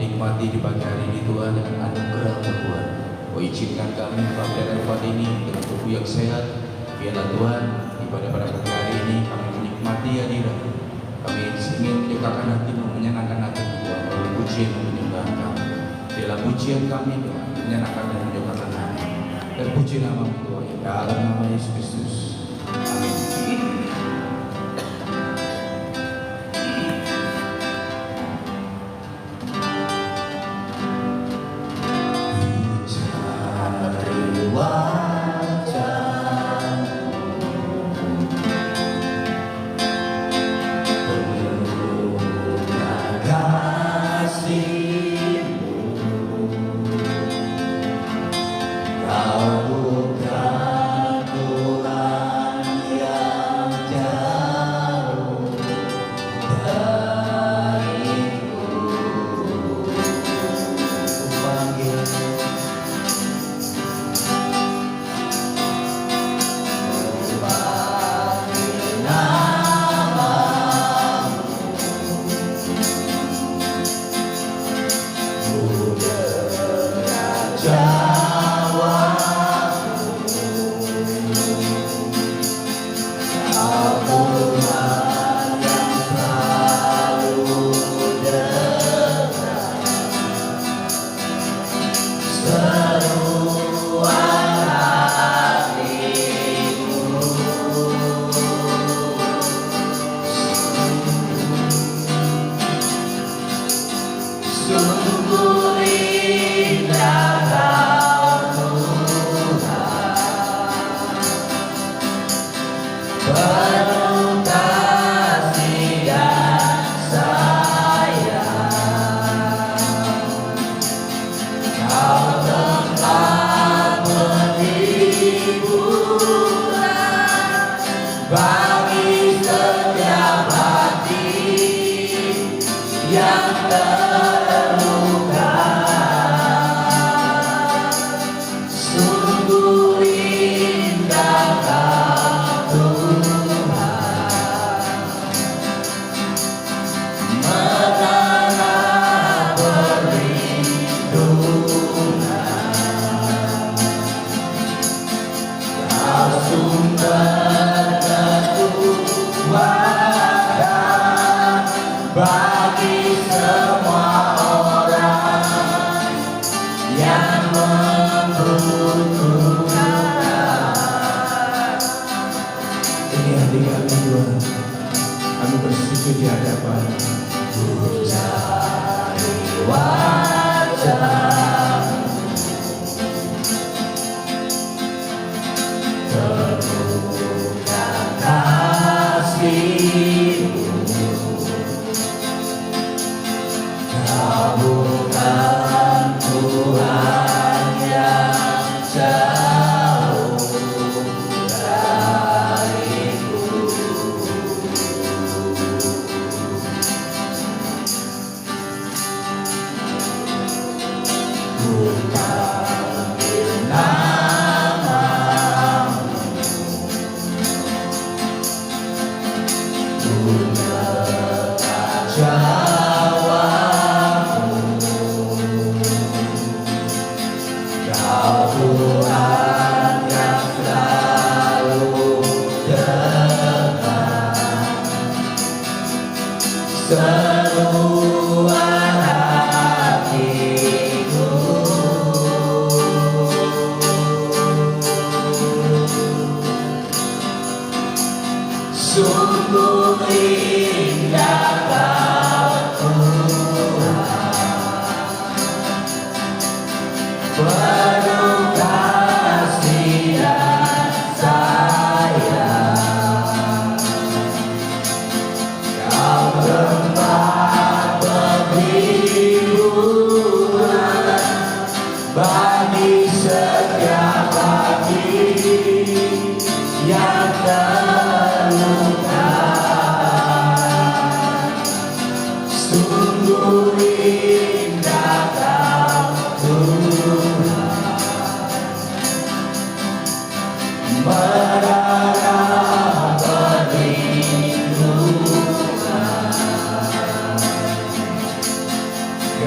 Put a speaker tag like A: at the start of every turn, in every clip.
A: nikmati di pagi hari ini Tuhan dengan anugerah-Mu Tuhan. Oh izinkan kami pada tempat ini dengan tubuh yang sehat. Biarlah Tuhan pada pagi hari ini kami menikmati hadirat. Kami ingin menyukakan hati-Mu, menyenangkan hati-Mu Tuhan melalui pujian dan penyembahan kami. Biarlah pujian kami Tuhan menyenangkan dan menyukakan hati. Dan puji nama-Mu Tuhan dalam nama Yesus Kristus. Amin.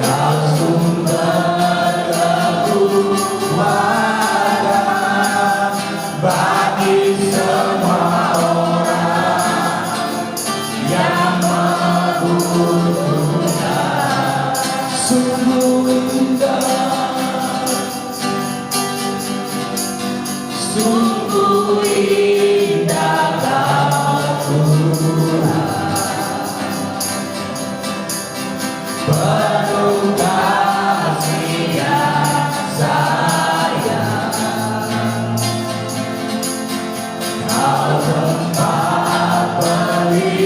A: Kau sumber kekuatan bagi semua orang yang membutuhkan. Sungguh indah, sungguh indah Kau Tuhan, penuh kasih yang sayang. Kau tempat perhiburan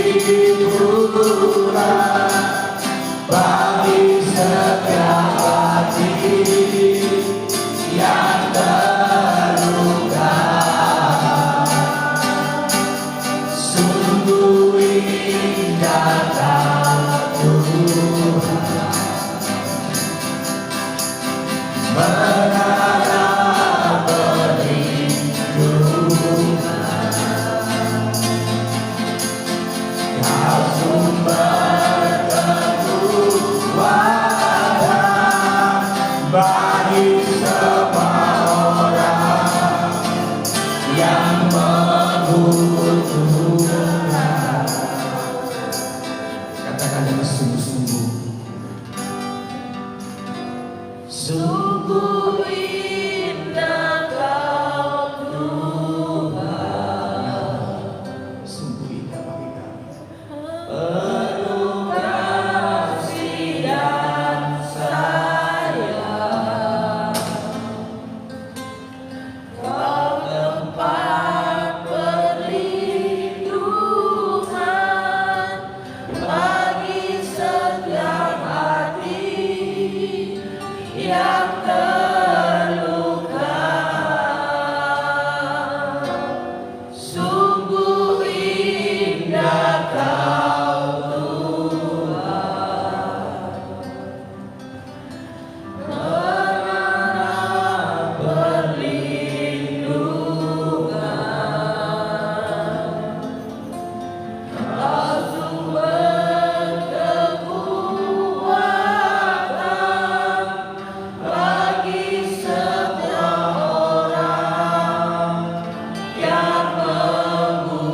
A: bagi setiap hati yang terluka. Sungguh indah Kau Tuhan, menara perlindungan. Kau sumber kekuatan bagi semua orang yang membutuhkan. Katakan dengan sungguh-sungguh. Sungguh indah Kau Tuhan, sungguh indah bagi kami. Penuh kasih dan sayang. Kau tempat perlindungan bagi setiap hati yang terluka. Sungguh indah Kau Tuhan, menara perlindungan. Kau sumber kekuatan bagi setiap orang yang membutuhkan.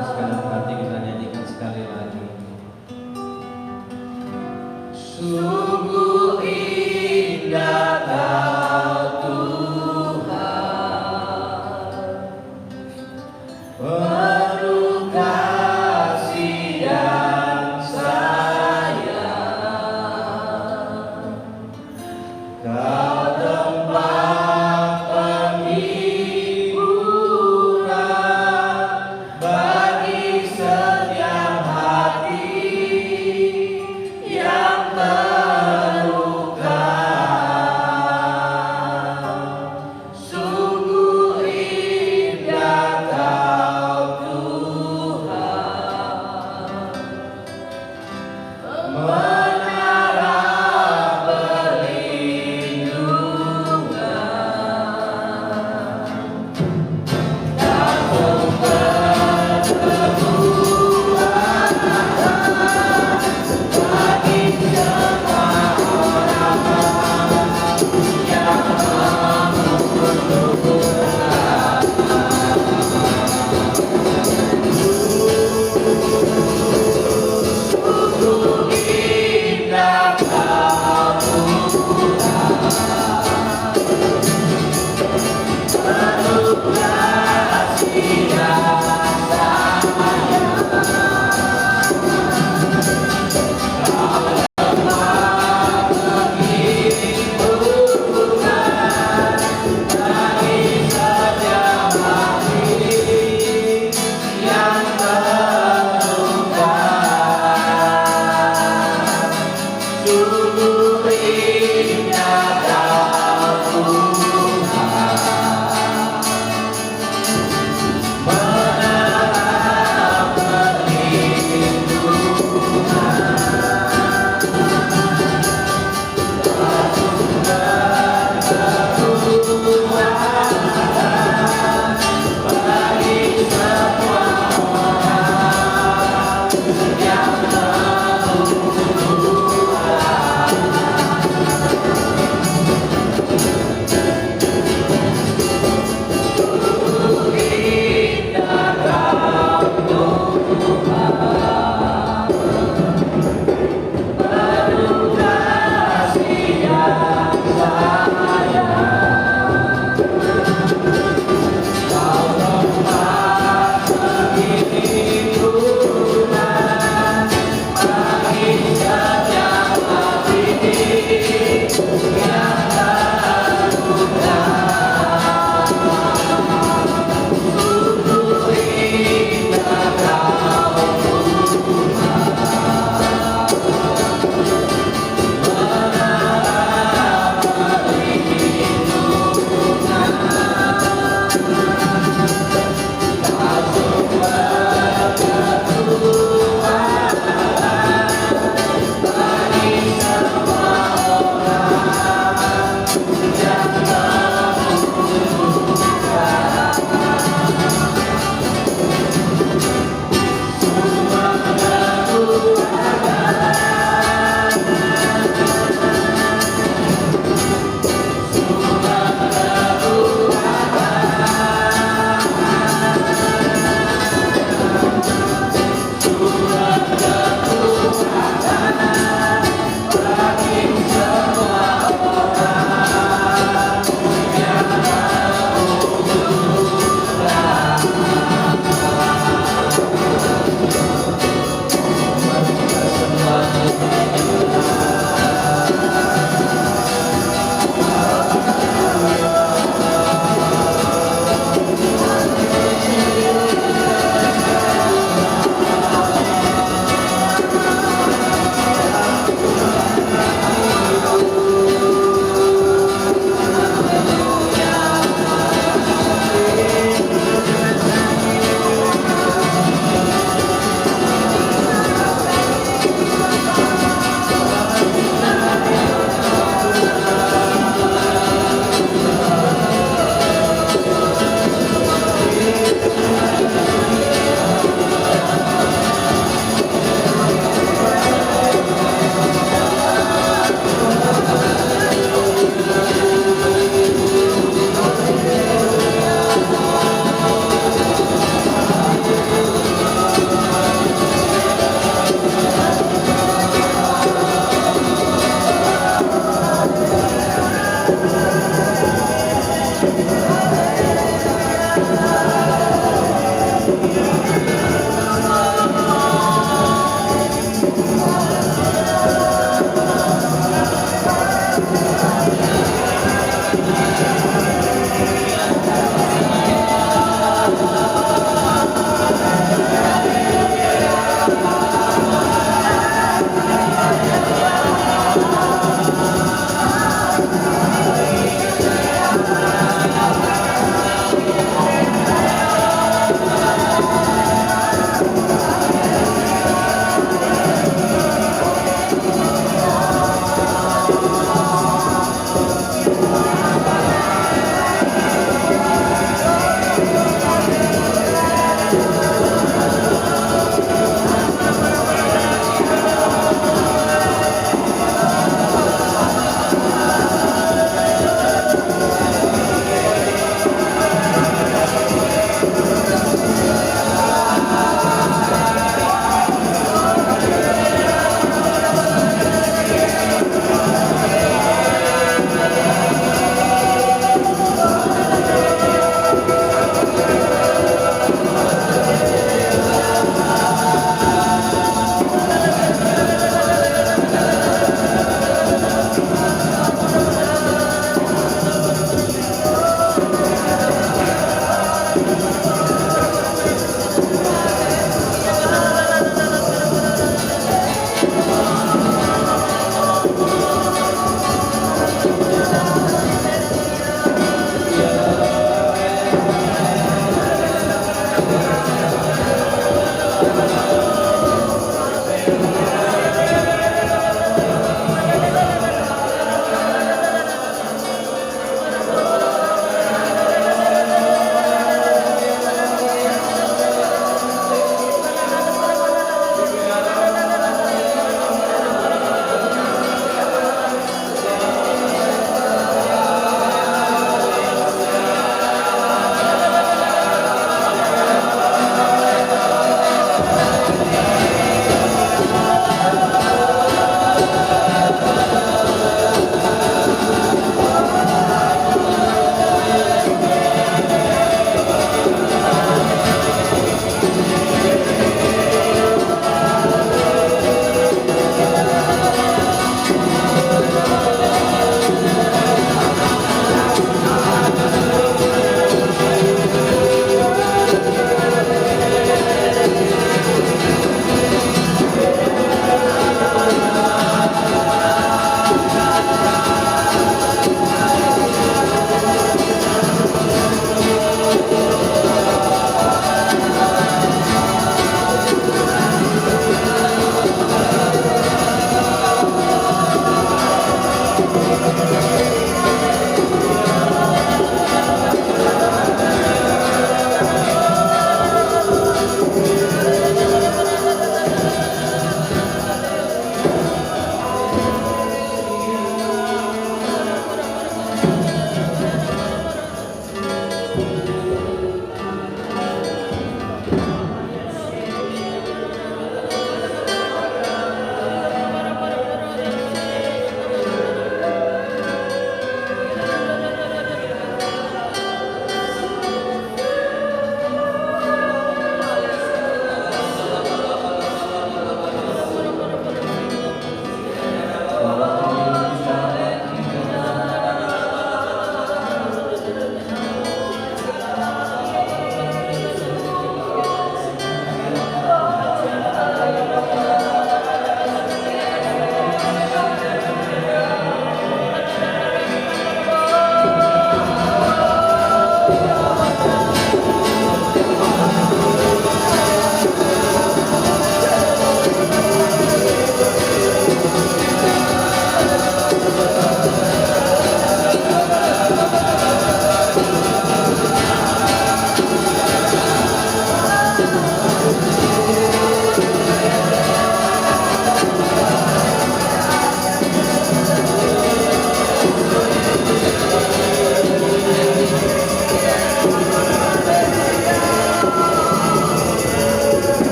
B: Sekarang hati kita nyanyikan sekali lagi.
A: Sungguh indah Kau Tuhan, penuh kasih dan sayang. Kau tempat penghiburan bagi setiap hati yang terluka.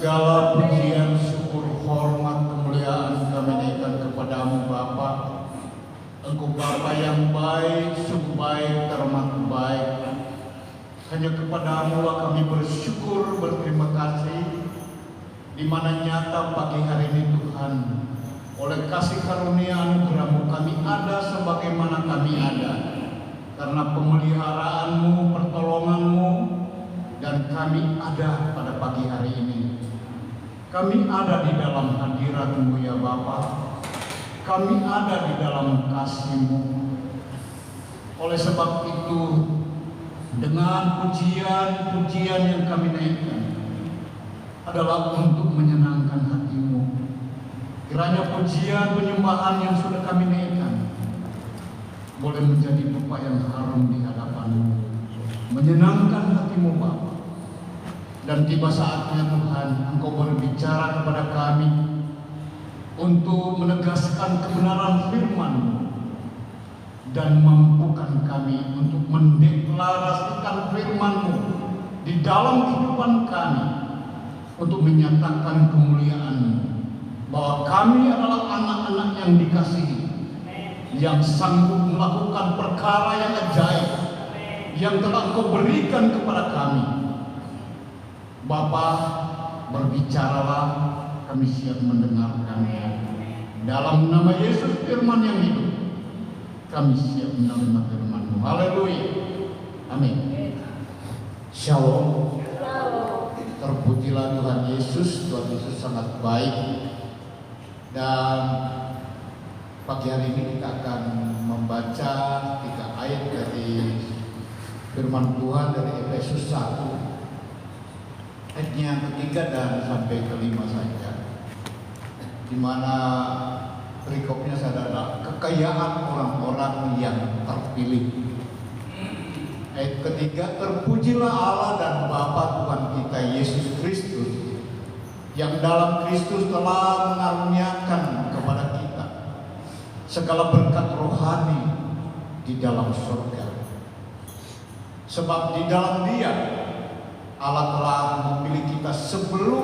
C: Segala pujian, syukur, hormat, kemuliaan kami naikkan kepadamu Bapa. Engkau Bapa yang baik, sungguh baik, teramat baik. Hanya kepadamu lah kami bersyukur, berterima kasih, di mana nyata pagi hari ini Tuhan, oleh kasih karunia anugerah-Mu kami ada sebagaimana kami ada, karena pemeliharaanmu, pertolonganmu, dan kami ada pada pagi hari ini. Kami ada di dalam hadirat-Mu ya Bapa. Kami ada di dalam kasih-Mu. Oleh sebab itu, dengan pujian-pujian yang kami naikkan adalah untuk menyenangkan hati-Mu. Kiranya pujian penyembahan yang sudah kami naikkan boleh menjadi dupa yang harum di hadapan-Mu, menyenangkan hati-Mu Bapa. Dan tiba saatnya Tuhan, Engkau berbicara kepada kami untuk menegaskan kebenaran firman-Mu dan mampukan kami untuk mendeklarasikan firman-Mu di dalam kehidupan kami, untuk menyatakan kemuliaan-Mu, bahwa kami adalah anak-anak yang dikasihi, yang sanggup melakukan perkara yang ajaib yang telah Engkau berikan kepada kami. Bapa, berbicaralah, kami siap mendengarkannya. Dalam nama Yesus firman yang hidup, kami siap menerima firman-Mu. Haleluya. Amin. Shalom. Terpujilah Tuhan Yesus. Tuhan Yesus sangat baik. Dan pagi hari ini kita akan membaca 3 ayat dari firman Tuhan dari Efesus 1. Ayatnya yang ketiga dan sampai kelima saja, di mana perikopnya adalah kekayaan orang-orang yang terpilih. Ayat ketiga, terpujilah Allah dan Bapa Tuhan kita Yesus Kristus, yang dalam Kristus telah mengaruniakan kepada kita segala berkat rohani di dalam surga. Sebab di dalam Dia Allah telah memilih kita sebelum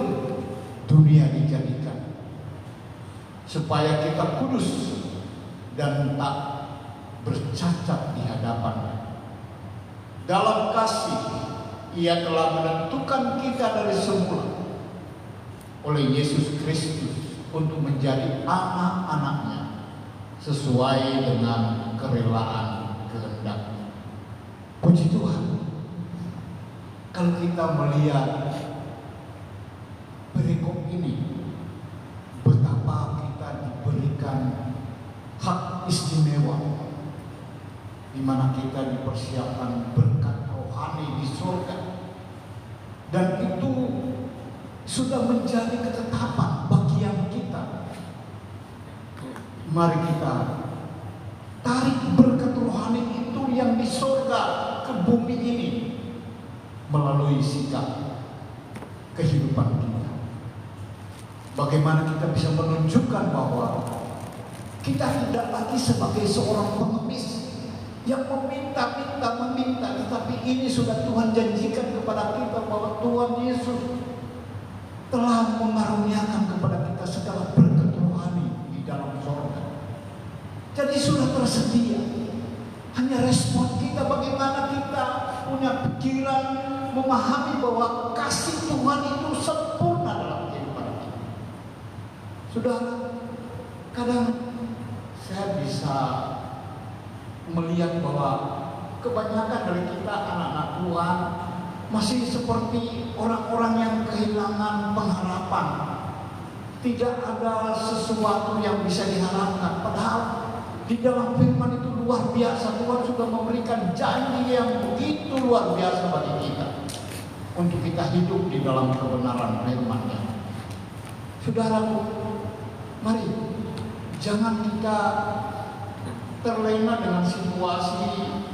C: dunia dijadikan, supaya kita kudus dan tak bercacat di hadapan-Nya. Dalam kasih Ia telah menentukan kita dari semula oleh Yesus Kristus untuk menjadi anak-anak-Nya sesuai dengan kerelaan kehendak-Nya. Puji Tuhan. Kalau kita melihat perikop ini, betapa kita diberikan hak istimewa, di mana kita dipersiapkan berkat rohani di surga, dan itu sudah menjadi ketetapan bagian kita. Mari kita tarik berkat rohani itu yang di surga ke bumi ini melalui sikap kehidupan kita. Bagaimana kita bisa menunjukkan bahwa kita tidak lagi sebagai seorang pengemis yang meminta, tetapi ini sudah Tuhan janjikan kepada kita bahwa Tuhan Yesus telah mengaruniakan kepada kita segala berkat rohani di dalam surga. Jadi sudah tersedia. Hanya respon kita, bagaimana kita punya pikiran memahami bahwa kasih Tuhan itu sempurna dalam kehidupan kita. Saudara, kadang saya bisa melihat bahwa kebanyakan dari kita anak-anak Tuhan masih seperti orang-orang yang kehilangan pengharapan. Tidak ada sesuatu yang bisa diharapkan. Padahal di dalam firman itu luar biasa. Tuhan sudah memberikan janji yang begitu luar biasa bagi kita, untuk kita hidup di dalam kebenaran firman-Nya. Saudaraku, mari jangan kita terlena dengan situasi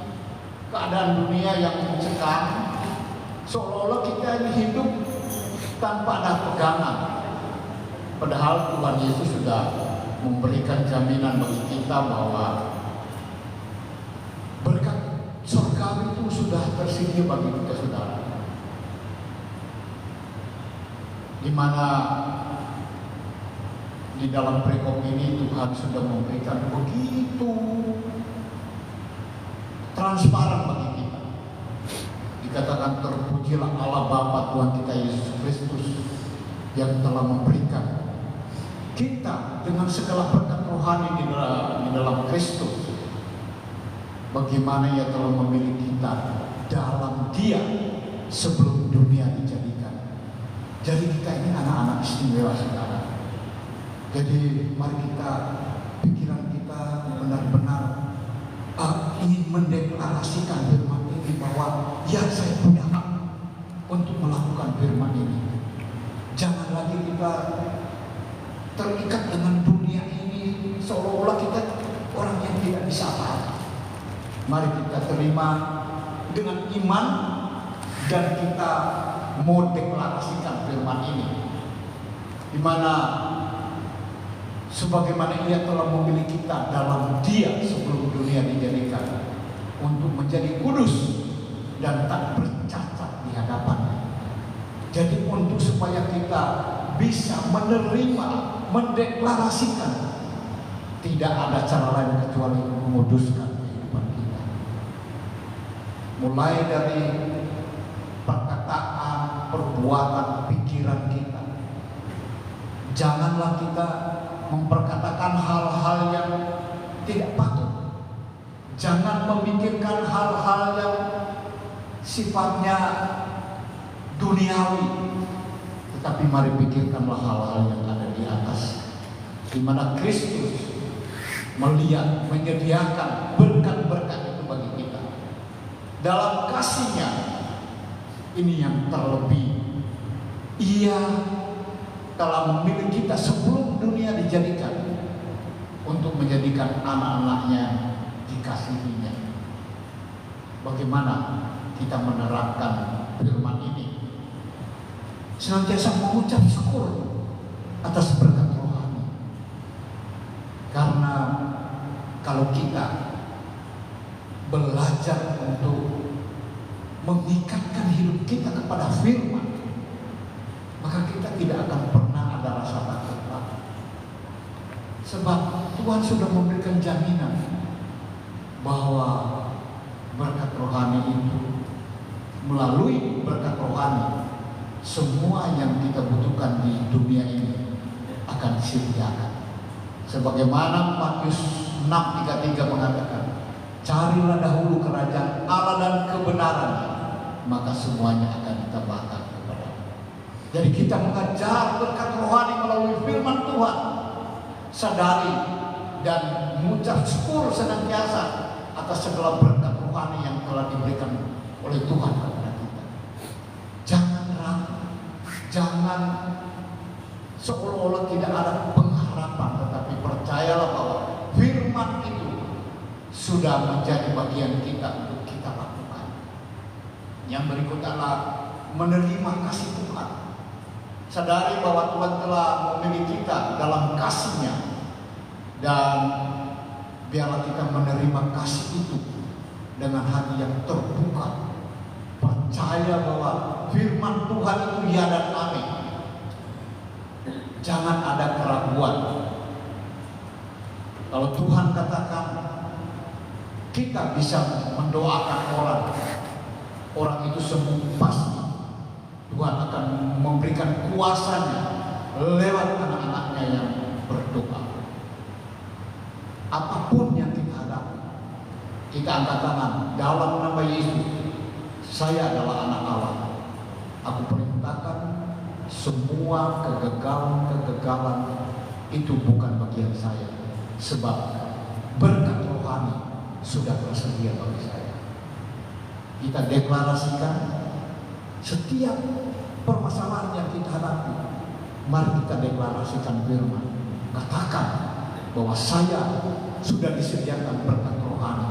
C: keadaan dunia yang mencekam, seolah-olah kita ini hidup tanpa ada pegangan. Padahal Tuhan Yesus sudah memberikan jaminan bagi kita bahwa berkat surgawi itu sudah tersedia bagi kita, saudara. di mana di dalam perikop ini Tuhan sudah memberikan begitu transparan bagi kita. Dikatakan terpujilah Allah Bapa Tuhan kita Yesus Kristus yang telah memberikan kita dengan segala berkat rohani di dalam Kristus. Bagaimana Ia telah memilih kita dalam Dia sebelum dunia dijadikan. Jadi kita ini anak-anak istimewa sekarang. Jadi mari kita, pikiran kita benar-benar ingin mendeklarasikan firman ini bahwa ya saya punya hak untuk melakukan firman ini. Jangan lagi kita terikat dengan dunia ini seolah-olah kita orang yang tidak bisa apa-apa. Mari kita terima dengan iman dan kita mau deklarasikan firman ini, di mana sebagaimana Ia telah memilih kita dalam Dia sebelum dunia dijadikan untuk menjadi kudus dan tak bercacat di hadapan-Nya. Jadi untuk supaya kita bisa menerima, mendeklarasikan, tidak ada cara lain kecuali menguduskan kehidupan kita. Mulai dari perkataan, perbuatan, pikiran kita. Janganlah kita memperkatakan hal-hal yang tidak patut. Jangan memikirkan hal-hal yang sifatnya duniawi, tetapi mari pikirkanlah hal-hal yang ada di atas, di mana Kristus melihat, menyediakan berkat-berkat itu bagi kita. Dalam kasih-Nya ini yang terlebih, Ia telah memilih kita sebelum dunia dijadikan untuk menjadikan anak-anak-Nya dikasihinya. Bagaimana kita menerapkan firman ini? Senantiasa mengucap syukur atas berkat rohani. Karena kalau kita belajar untuk mengikatkan hidup kita kepada firman, maka kita tidak akan pernah ada rasa takut. Sebab Tuhan sudah memberikan jaminan bahwa berkat rohani itu, melalui berkat rohani, semua yang kita butuhkan di dunia ini akan disediakan. Sebagaimana Matius 6:33 mengatakan, carilah dahulu kerajaan Allah dan kebenarannya, maka semuanya akan ditambahkan kepadamu. Jadi kita mengajar berkat rohani melalui firman Tuhan, sadari dan mengucap syukur senantiasa atas segala berkat rohani yang telah diberikan oleh Tuhan kepada kita. Jangan ragu, jangan seolah-olah tidak ada pengharapan, tetapi percayalah bahwa firman itu sudah menjadi bagian kita untuk kita lakukan. Yang berikut adalah menerima kasih Tuhan. Sadari bahwa Tuhan telah memilih kita dalam kasih-Nya, dan biarlah kita menerima kasih itu dengan hati yang terbuka. Percaya bahwa firman Tuhan itu ya dan amin. Jangan ada keraguan. Kalau Tuhan katakan kita bisa mendoakan orang itu sembuh, pasti Tuhan akan memberikan kuasa-Nya lewat anak-anak-Nya yang berdoa. Apapun yang kita hadapi, kita angkat tangan dalam nama Yesus. Saya adalah anak Allah. Aku perintahkan semua kegagalan itu bukan bagian saya, sebab berkat rohani sudah tersedia bagi saya. Kita deklarasikan setiap permasalahan yang kita hadapi. Mari kita deklarasikan firman. Katakan bahwa saya sudah disediakan berkat rohani,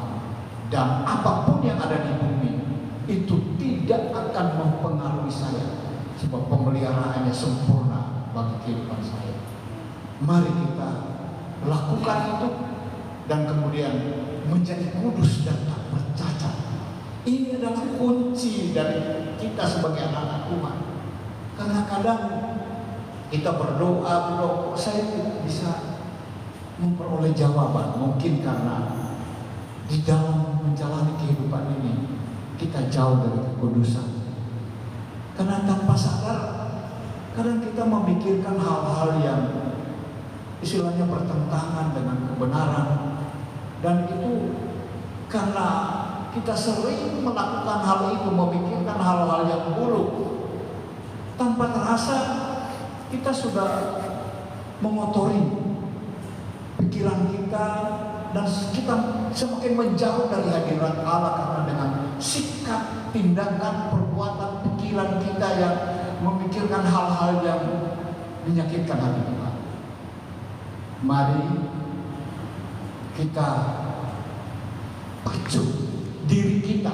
C: dan apapun yang ada di bumi itu tidak akan mempengaruhi saya, sebab pemeliharaannya sempurna bagi kehidupan saya. Mari kita lakukan itu dan kemudian menjadi kudus dan tak bercacat. Ini adalah kunci dari kita sebagai anak-anak Tuhan. Karena kadang Kita berdoa, saya tidak bisa memperoleh jawaban. Mungkin karena di dalam menjalani kehidupan ini kita jauh dari kekudusan. Karena tanpa sadar kadang kita memikirkan hal-hal yang istilahnya bertentangan dengan kebenaran, dan itu karena kita sering melakukan hal itu, memikirkan hal-hal yang buruk, tanpa terasa kita sudah mengotori pikiran kita, dan kita semakin menjauh dari hadirat Allah karena dengan sikap, tindakan, perbuatan, pikiran kita yang memikirkan hal-hal yang menyakitkan hati Tuhan. Mari kita pacu diri kita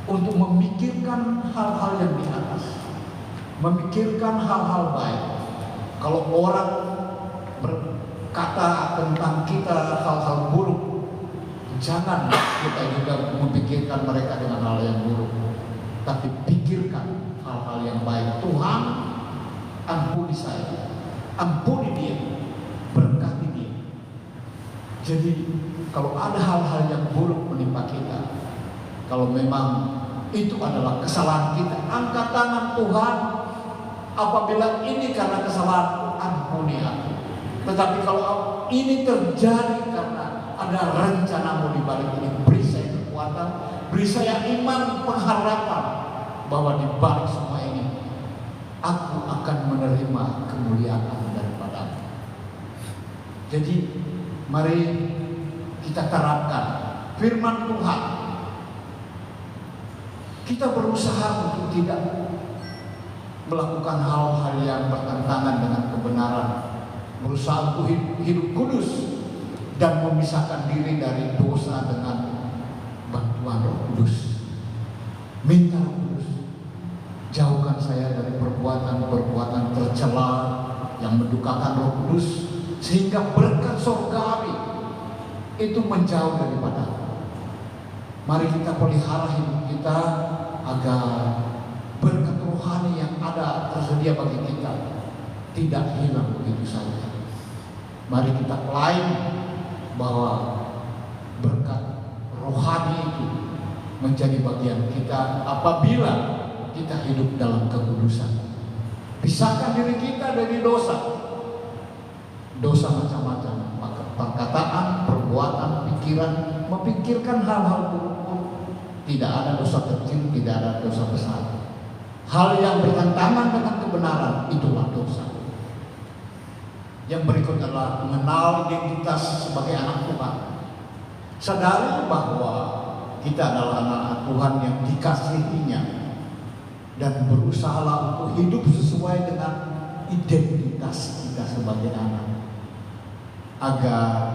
C: untuk memikirkan hal-hal yang di atas, memikirkan hal-hal baik. Kalau orang berkata tentang kita hal-hal buruk, jangan kita juga memikirkan mereka dengan hal yang buruk, tapi pikirkan hal-hal yang baik. Tuhan, ampuni saya, ampuni dia, berkati dia. Jadi kalau ada hal-hal yang buruk menimpa kita, kalau memang itu adalah kesalahan kita, angkat tangan, Tuhan, apabila ini karena kesalahanku, ampuni aku. Tetapi kalau ini terjadi karena ada rencanamu di balik ini, beri saya kekuatan, beri saya iman, pengharapan bahwa di balik semua ini aku akan menerima kemuliaan daripadamu. Jadi mari kita terapkan firman Tuhan. Kita berusaha untuk tidak melakukan hal-hal yang bertentangan dengan kebenaran, berusaha untuk hidup kudus dan memisahkan diri dari dosa dengan bantuan Roh Kudus. Minta Roh Kudus, jauhkan saya dari perbuatan-perbuatan tercela yang mendukakan Roh Kudus, sehingga berkat surgawi itu menjauh daripada. Mari kita pelihara hidup kita agar berkat rohani yang ada tersedia bagi kita tidak hilang begitu saja. Mari kita klaim bahwa berkat rohani itu menjadi bagian kita apabila kita hidup dalam kekudusan. Pisahkan diri kita dari dosa. Dosa macam-macam, perkataan, perbuatan, pikiran, memikirkan hal-hal buruk. Tidak ada dosa kecil, tidak ada dosa besar. Hal yang bertentangan dengan kebenaran, itulah dosa. Yang berikut adalah mengenal identitas sebagai anak Tuhan. Sadari bahwa kita adalah anak Tuhan yang dikasihinya, dan berusahalah untuk hidup sesuai dengan identitas kita sebagai anak, agar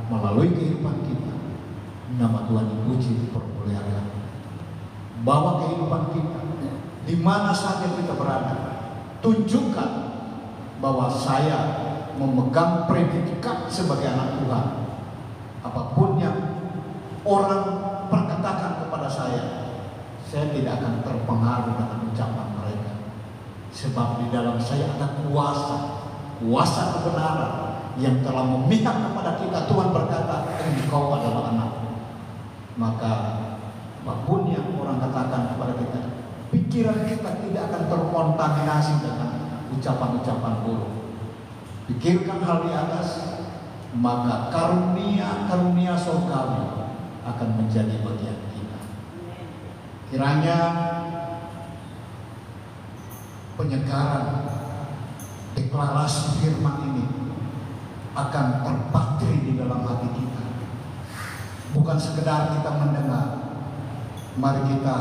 C: melalui kehidupan kita nama Tuhan dipuji, dipermuliakan. Bawa kehidupan kita di mana saja kita berada, tunjukkan bahwa saya memegang predikat sebagai anak Tuhan. Apapun yang orang perkatakan kepada saya tidak akan terpengaruh dengan ucapan mereka, sebab di dalam saya ada kuasa kebenaran yang telah memihak kepada kita. Tuhan berkata, engkau adalah anak. Maka apapun yang orang katakan kepada kita, pikiran kita tidak akan terkontaminasi dengan ucapan-ucapan buruk. Pikirkan hal di atas, maka karunia surgawi akan menjadi bagian kita. Kiranya penyegaran deklarasi firman ini akan terpatri di dalam hati kita. Bukan sekedar kita mendengar, mari kita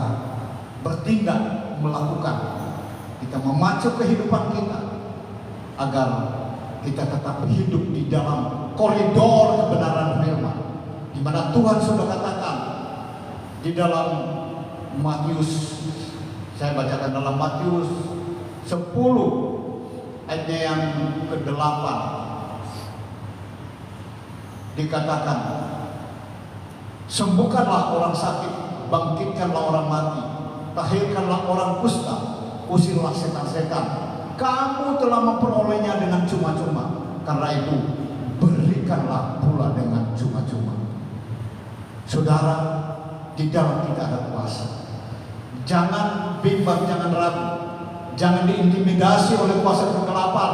C: bertindak, melakukan. Kita memacu kehidupan kita agar kita tetap hidup di dalam koridor kebenaran firman, di mana Tuhan sudah katakan di dalam Matius, saya bacakan dalam Matius 10 ayatnya yang ke-8, dikatakan, sembuhkanlah orang sakit, bangkitkanlah orang mati, tahirkanlah orang kusta, usirlah setan-setan, kamu telah memperolehnya dengan cuma-cuma. Karena itu berikanlah pula dengan cuma-cuma. Saudara, di dalam kita ada kuasa. Jangan bimbang, jangan ragu, jangan diintimidasi oleh kuasa kegelapan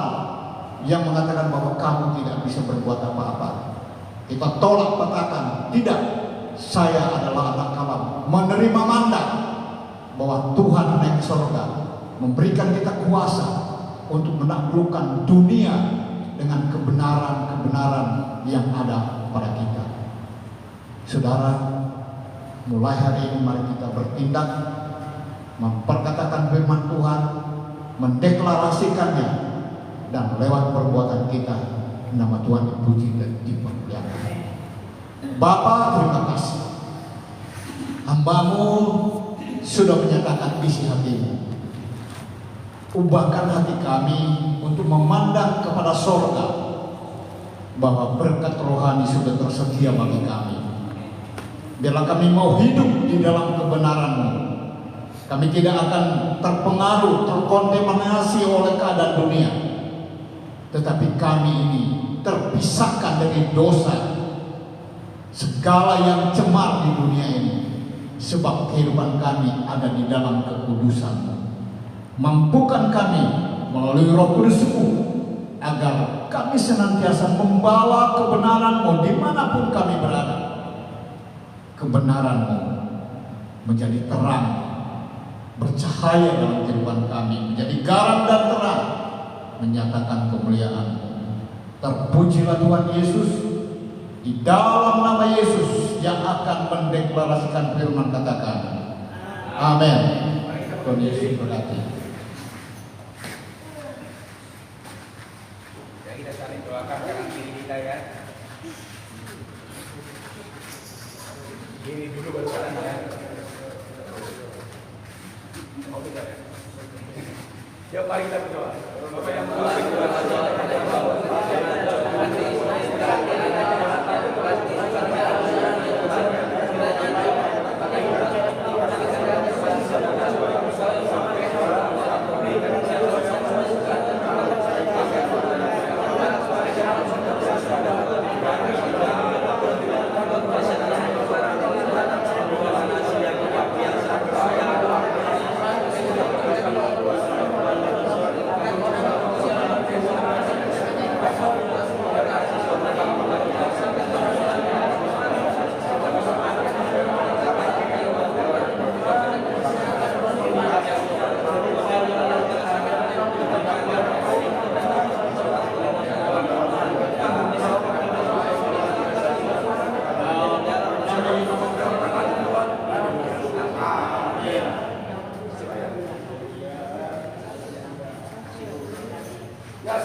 C: yang mengatakan bahwa kamu tidak bisa berbuat apa-apa. Kita tolak katakan, tidak, saya adalah anak kalam, menerima mandat bahwa Tuhan naik ke surga, memberikan kita kuasa untuk menaklukkan dunia dengan kebenaran-kebenaran yang ada pada kita. Saudara, mulai hari ini mari kita bertindak, memperkatakan firman Tuhan, mendeklarasikannya, dan lewat perbuatan kita nama Tuhan dipuji dan dipermuliakan. Bapa, terima kasih, hamba-Mu sudah menyatakan isi hatimu. Ubahkan hati kami untuk memandang kepada surga, bahwa berkat rohani sudah tersedia bagi kami. Biarlah kami mau hidup di dalam kebenaran-Mu. Kami tidak akan terpengaruh, terkontaminasi oleh keadaan dunia, tetapi kami ini terpisahkan dari dosa, segala yang cemar di dunia ini, sebab kehidupan kami ada di dalam kekudusan-Mu. Mampukan kami melalui Roh Kudus-Mu, agar kami senantiasa membawa kebenaran-Mu dimanapun kami berada. Kebenaran-Mu menjadi terang, bercahaya dalam kehidupan kami, menjadi garam dan terang, menyatakan kemuliaan-Mu. Terpujilah Tuhan Yesus, di dalam nama Yesus yang akan mendeklarasikan firman katakan. Amin. Tuhan Yesus berkati.
D: Ya, kita saling doakan kanan kiri kita ya. Ini dulu baru kanan ya. Oh, kita ya. Yuk, mari kita berdoa. Bapak yang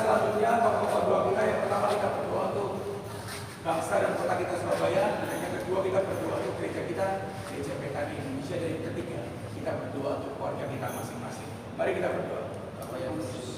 D: selanjutnya pokok doa kita yang pertama kita berdoa untuk bangsa dan kota kita Surabaya, dan yang kedua kita berdoa untuk gereja kita, gereja PKD Indonesia, dan yang ketiga kita berdoa untuk keluarga kita masing-masing. Mari kita berdoa. Bapak yang khusus.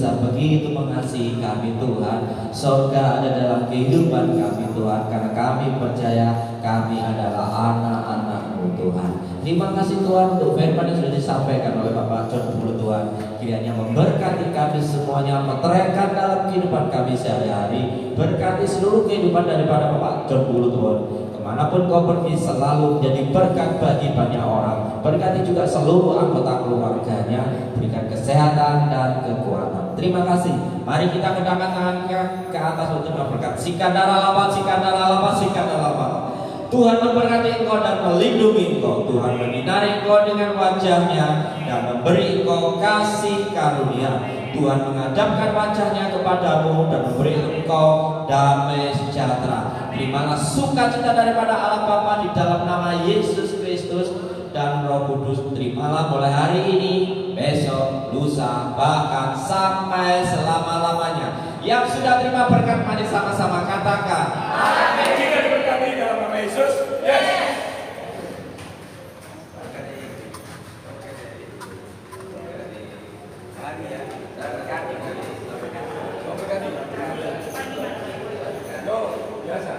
B: besar, begitu mengasihi kami Tuhan. Surga ada dalam kehidupan kami Tuhan, karena kami percaya kami adalah anak-anak-Mu Tuhan. Terima kasih Tuhan untuk firman yang sudah disampaikan oleh Bapak John Bulu Tuhan. Kiranya memberkati kami semuanya, meteraikan dalam kehidupan kami sehari-hari. Berkati seluruh kehidupan daripada Bapak John Bulu Tuhan. Kemanapun kau pergi selalu jadi berkat bagi banyak orang. Berkati juga seluruh anggota keluarganya. Berikan kesehatan dan kekuatan. Terima kasih. Mari kita kedangkan tangan ke atas untuk berkat. Sikandara lapa, sikandara lapa, sikandara lapa. Tuhan memberkati engkau dan melindungi engkau. Tuhan menyinari engkau dengan wajahnya dan memberi engkau kasih karunia. Tuhan menghadapkan wajahnya kepadamu dan memberi engkau damai sejahtera. Terimalah sukacita daripada Allah Bapa di dalam nama Yesus Kristus dan Roh Kudus. Terimalah mulai hari ini, besok, lusa, bahkan sampai selama-lamanya. Yang sudah terima berkat, mari sama-sama katakan
D: Amin. Kita diberkati dalam nama Yesus. Yes. Biasa.